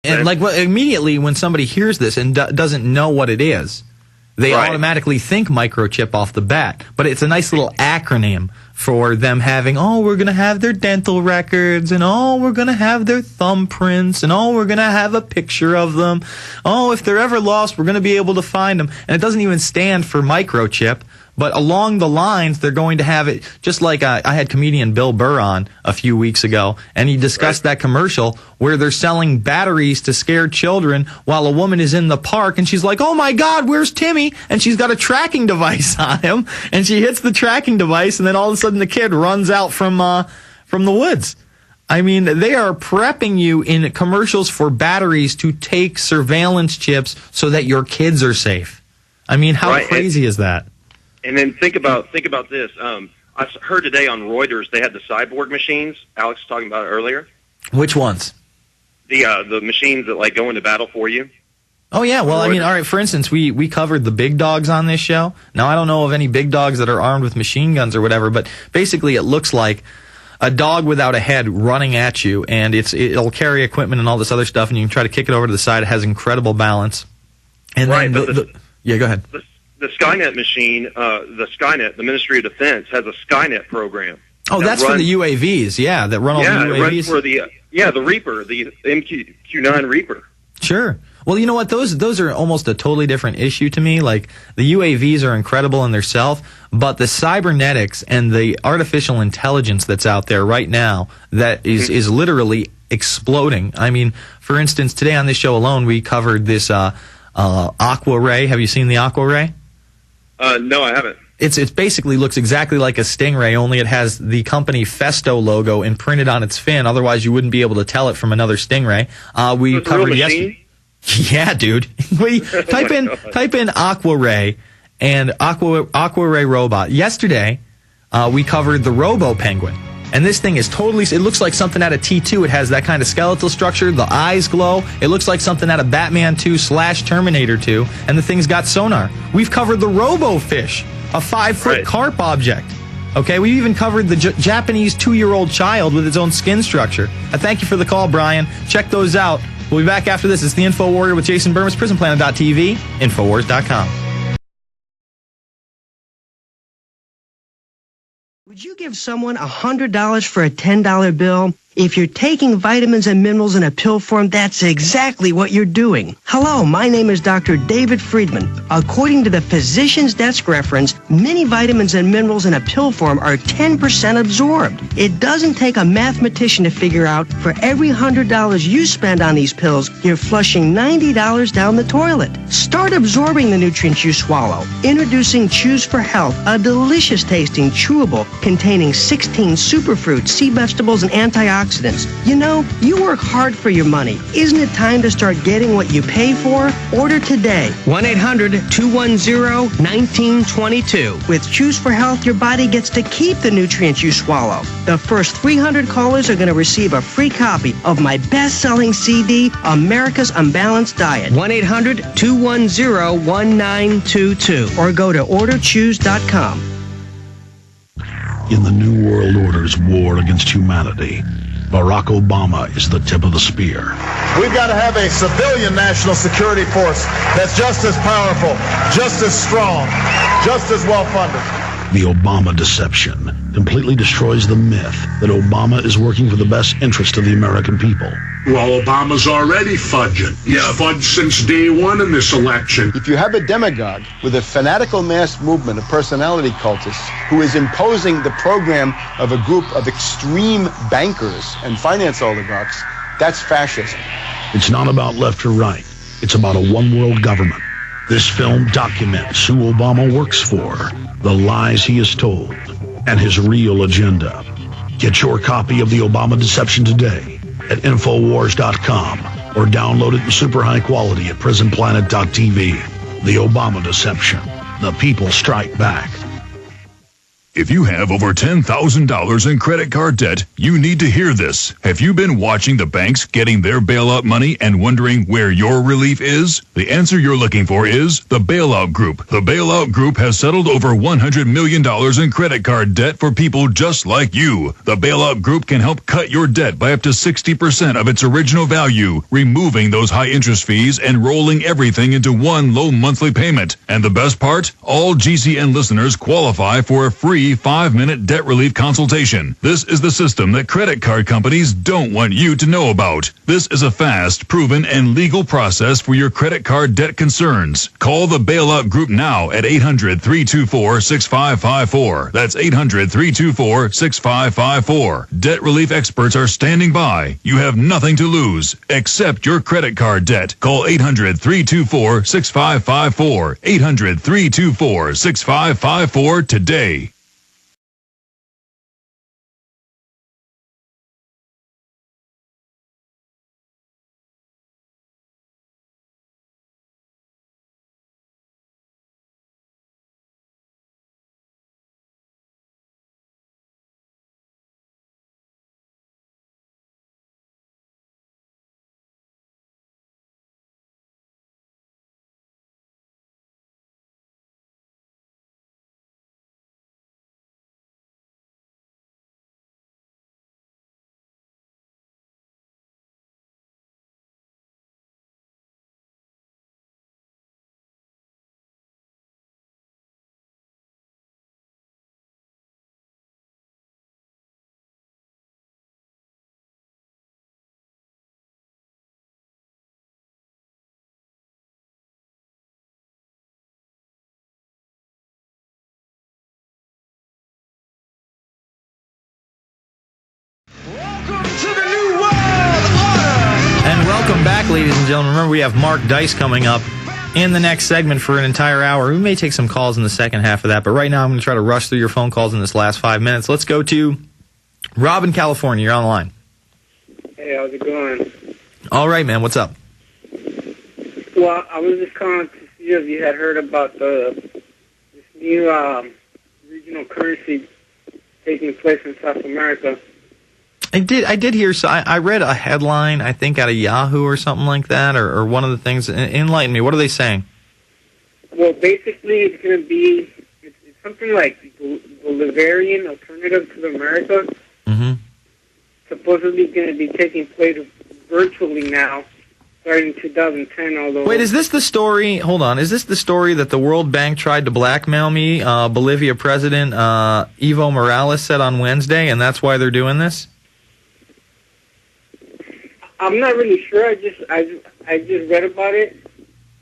And immediately when somebody hears this and doesn't know what it is, they automatically think microchip off the bat. But it's a nice little acronym for them having, we're going to have their dental records, and we're going to have their thumbprints, and we're going to have a picture of them. If they're ever lost, we're going to be able to find them. And it doesn't even stand for microchip. But along the lines, they're going to have it, just like I had comedian Bill Burr on a few weeks ago, and he discussed that commercial where they're selling batteries to scare children while a woman is in the park, and she's like, oh my God, where's Timmy? And she's got a tracking device on him, and she hits the tracking device, and then all of a sudden the kid runs out from the woods. I mean, they are prepping you in commercials for batteries to take surveillance chips so that your kids are safe. I mean, how crazy is that? And then think about this. I heard today on Reuters they had the cyborg machines. Alex was talking about it earlier. Which ones? The machines that go into battle for you. Oh yeah, well I mean, all right. For instance, we covered the big dogs on this show. Now I don't know of any big dogs that are armed with machine guns or whatever, but basically it looks like a dog without a head running at you, and it'll carry equipment and all this other stuff, and you can try to kick it over to the side. It has incredible balance. And then yeah, go ahead. The Skynet machine, the Ministry of Defense has a Skynet program. Oh, that's for the UAVs, that run all the UAVs. Yeah, it runs for the Reaper, the MQ-9 Reaper. Sure. Well, you know what? Those are almost a totally different issue to me. Like, the UAVs are incredible in themselves, but the cybernetics and the artificial intelligence that's out there right now that is literally exploding. I mean, for instance, today on this show alone, we covered this Aqua Ray. Have you seen the Aqua Ray? No, I haven't. It basically looks exactly like a stingray, only it has the company Festo logo imprinted on its fin. Otherwise, you wouldn't be able to tell it from anher stingray. We covered yesterday. Yeah, dude. Type in Aqua Ray and Aqua Ray robot. Yesterday, we covered the Robo Penguin. And this thing is it looks like something out of T2. It has that kind of skeletal structure. The eyes glow. It looks like something out of Batman 2 / Terminator 2. And the thing's got sonar. We've covered the Robo-Fish, a 5-foot carp object. Okay, we've even covered the Japanese 2-year-old child with its own skin structure. I thank you for the call, Brian. Check those out. We'll be back after this. It's the Infowarrior with Jason Bermas, PrisonPlanet.tv, Infowars.com. Would you give someone $100 for a $10 bill? If you're taking vitamins and minerals in a pill form, that's exactly what you're doing. Hello, my name is Dr. David Friedman. According to the Physician's Desk reference, many vitamins and minerals in a pill form are 10% absorbed. It doesn't take a mathematician to figure out for every $100 you spend on these pills, you're flushing $90 down the toilet. Start absorbing the nutrients you swallow. Introducing Choose for Health, a delicious tasting chewable containing 16 superfruits, sea vegetables, and antioxidants. You know, you work hard for your money. Isn't it time to start getting what you pay for? Order today. 1-800-210-1922. With Choose for Health, your body gets to keep the nutrients you swallow. The first 300 callers are going to receive a free copy of my best-selling CD, America's Unbalanced Diet. 1-800-210-1922. Or go to orderchoose.com. In the New World Order's war against humanity, Barack Obama is the tip of the spear. We've got to have a civilian national security force that's just as powerful, just as strong, just as well-funded. The Obama deception completely destroys the myth that Obama is working for the best interest of the American people. Well, Obama's already fudging. He's fudged since day one in this election. If you have a demagogue with a fanatical mass movement of personality cultists who is imposing the program of a group of extreme bankers and finance oligarchs, that's fascism. It's not about left or right. It's about a one-world government. This film documents who Obama works for, the lies he has told, and his real agenda. Get your copy of The Obama Deception today at Infowars.com or download it in super high quality at PrisonPlanet.tv. The Obama Deception. The people strike back. If you have over $10,000 in credit card debt, you need to hear this. Have you been watching the banks getting their bailout money and wondering where your relief is? The answer you're looking for is the Bailout Group. The Bailout Group has settled over $100 million in credit card debt for people just like you. The Bailout Group can help cut your debt by up to 60% of its original value, removing those high interest fees and rolling everything into one low monthly payment. And the best part? All GCN listeners qualify for a free 5-minute debt relief consultation. This is the system that credit card companies don't want you to know about. This is a fast, proven, and legal process for your credit card debt concerns. Call the Bailout Group now at 800-324-6554. That's 800-324-6554. Debt relief experts are standing by. You have nothing to lose except your credit card debt. Call 800-324-6554. 800-324-6554 today. Welcome back, ladies and gentlemen. Remember, we have Mark Dice coming up in the next segment for an entire hour. We may take some calls in the second half of that, but right now I'm going to try to rush through your phone calls in this last 5 minutes. Let's go to Rob in California. You're on the line. Hey, how's it going? All right, man. What's up? Well, I was just calling to see if you had heard about this new regional currency taking place in South America. I did hear. So I read a headline, I think, out of Yahoo or something like that, or one of the things. Enlighten me. What are they saying? Well, basically, it's going to be it's something like Bolivarian alternative to America. Mm-hmm. Supposedly going to be taking place virtually now, starting 2010. Although wait, is this the story? Hold on. Is this the story that the World Bank tried to blackmail me? Bolivia President Evo Morales said on Wednesday, and that's why they're doing this. I'm not really sure. I just read about it.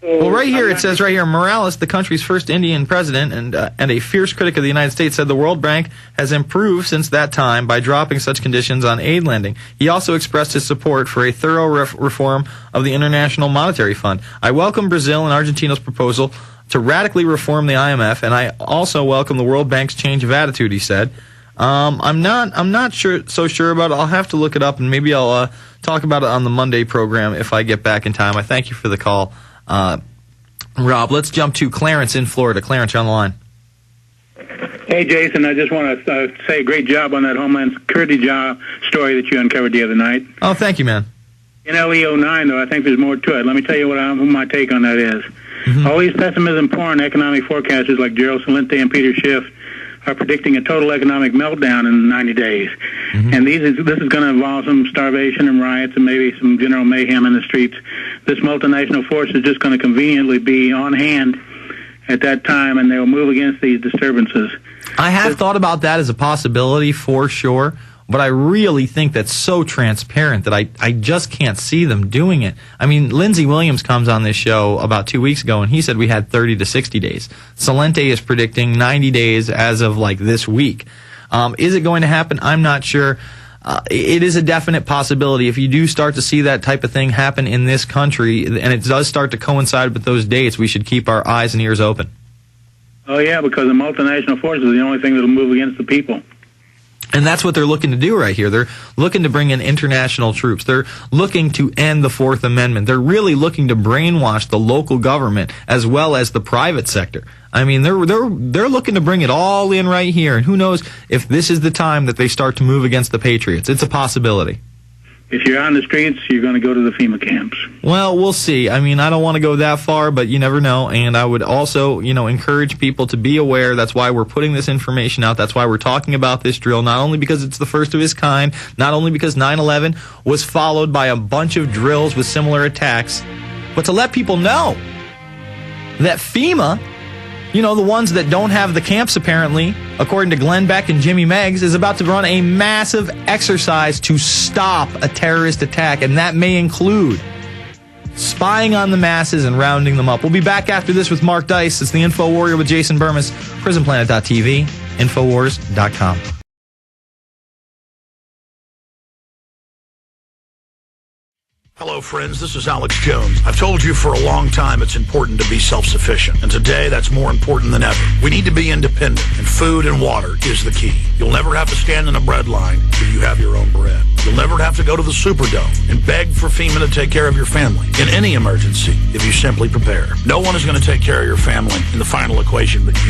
So well, right here it says right here, Morales, the country's first Indian president and a fierce critic of the United States, said the World Bank has improved since that time by dropping such conditions on aid lending. He also expressed his support for a thorough reform of the International Monetary Fund. I welcome Brazil and Argentina's proposal to radically reform the IMF, and I also welcome the World Bank's change of attitude, he said. I'm not so sure about it. I'll have to look it up, and maybe I'll talk about it on the Monday program if I get back in time. I thank you for the call, Rob. Let's jump to Clarence in Florida. Clarence, you're on the line. Hey, Jason, I just want to say great job on that Homeland Security job story that you uncovered the other night. Oh, thank you, man. In LE09, though, I think there's more to it. Let me tell you what my take on that is. Mm-hmm. All these pessimism-porn economic forecasters like Gerald Celente and Peter Schiff are predicting a total economic meltdown in 90 days. Mm-hmm. And this is going to involve some starvation and riots and maybe some general mayhem in the streets. This multinational force is just going to conveniently be on hand at that time, and they'll move against these disturbances. I have thought about that as a possibility for sure, but I really think that's so transparent that I just can't see them doing it. I mean, Lindsey Williams comes on this show about 2 weeks ago, and he said we had 30 to 60 days. Celente is predicting 90 days as of, like, this week. Is it going to happen? I'm not sure. It is a definite possibility. If you do start to see that type of thing happen in this country, and it does start to coincide with those dates, we should keep our eyes and ears open. Oh, yeah, because the multinational force is the only thing that will move against the people. And that's what they're looking to do right here. They're looking to bring in international troops. They're looking to end the Fourth Amendment. They're really looking to brainwash the local government as well as the private sector. I mean, they're looking to bring it all in right here. And who knows if this is the time that they start to move against the Patriots. It's a possibility. If you're on the streets, you're going to go to the FEMA camps. Well, we'll see. I mean, I don't want to go that far, but you never know. And I would also, encourage people to be aware. That's why we're putting this information out. That's why we're talking about this drill, not only because it's the first of its kind, not only because 9/11 was followed by a bunch of drills with similar attacks, but to let people know that FEMA, the ones that don't have the camps apparently, according to Glenn Beck and Jimmy Meggs, is about to run a massive exercise to stop a terrorist attack, and that may include spying on the masses and rounding them up. We'll be back after this with Mark Dice. It's the Infowarrior with Jason Bermas, PrisonPlanet.tv, Infowars.com. Hello, friends. This is Alex Jones. I've told you for a long time it's important to be self-sufficient, and today that's more important than ever. We need to be independent, and food and water is the key. You'll never have to stand in a bread line if you have your own bread. You'll never have to go to the Superdome and beg for FEMA to take care of your family in any emergency if you simply prepare. No one is going to take care of your family in the final equation but you.